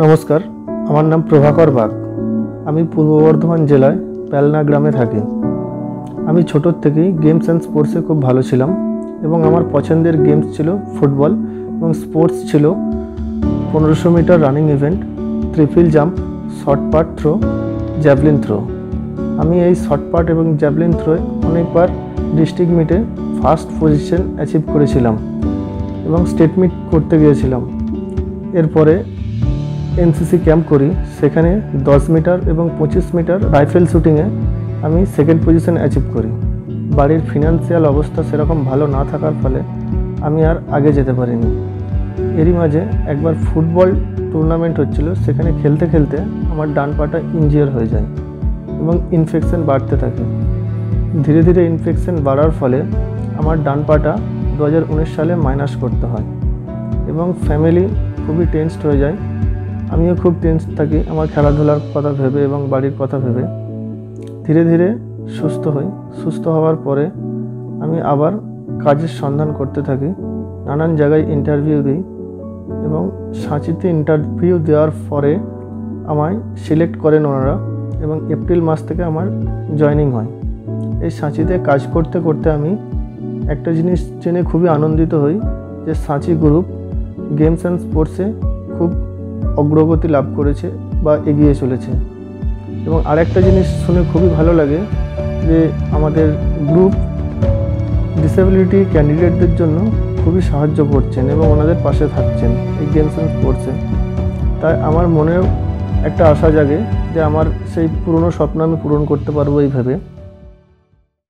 নমস্কার, আমার নাম প্রভাকর বাগ। আমি পূর্ব বর্ধমান জেলায় পেলনা গ্রামে থাকি। আমি ছোটোর থেকেই গেমস অ্যান্ড স্পোর্টসে খুব ভালো ছিলাম এবং আমার পছন্দের গেমস ছিল ফুটবল এবং স্পোর্টস ছিল 1500 metre running event, triple jump, shot put throw, javelin throw. আমি এই শর্ট পাট এবং জ্যাভলিন থ্রোয় অনেকবার ডিস্ট্রিক্ট মিটে ফার্স্ট পজিশন অ্যাচিভ করেছিলাম এবং স্টেট মিট করতে গিয়েছিলাম। এরপরে এনসিসি ক্যাম্প করি, সেখানে 10 মিটার এবং 25 মিটার রাইফেল শ্যুটিংয়ে আমি সেকেন্ড পজিশন অ্যাচিভ করি। বাড়ির ফিনান্সিয়াল অবস্থা সেরকম ভালো না থাকার ফলে আমি আর আগে যেতে পারিনি। এরই মাঝে একবার ফুটবল টুর্নামেন্ট হচ্ছিল, সেখানে খেলতে খেলতে আমার ডান পাটা ইনজিওর হয়ে যায় এবং ইনফেকশন বাড়তে থাকে। ধীরে ধীরে ইনফেকশন বাড়ার ফলে আমার ডান পাটা 2019 সালে মাইনাস করতে হয় এবং ফ্যামিলি খুবই টেনসড হয়ে যায়। আমিও খুব টেনসড থাকি আমার খেলাধুলার কথা ভেবে এবং বাড়ির কথা ভেবে। ধীরে ধীরে সুস্থ হওয়ার পরে আমি আবার কাজের সন্ধান করতে থাকি, নানান জায়গায় ইন্টারভিউ দিই এবং সাঁচিতে ইন্টারভিউ দেওয়ার পরে আমায় সিলেক্ট করেন ওনারা এবং এপ্রিল মাস থেকে আমার জয়েনিং হয়। এই সাঁচিতে কাজ করতে করতে আমি একটা জিনিস জেনে খুবই আনন্দিত হই যে সাঁচি গ্রুপ গেমস অ্যান্ড স্পোর্টসে খুব অগ্রগতি লাভ করেছে বা এগিয়ে চলেছে। এবং আরেকটা জিনিস শুনে খুবই ভালো লাগে যে আমাদের গ্রুপ ডিসেবিলিটি ক্যান্ডিডেটদের জন্য খুবই সাহায্য করছেন এবং ওনাদের পাশে থাকছেন এই গেমস অ্যান্ড স্পোর্টসে। তাই আমার মনেও একটা আশা জাগে যে আমার সেই পুরনো স্বপ্ন আমি পূরণ করতে পারবো এই ভেবে।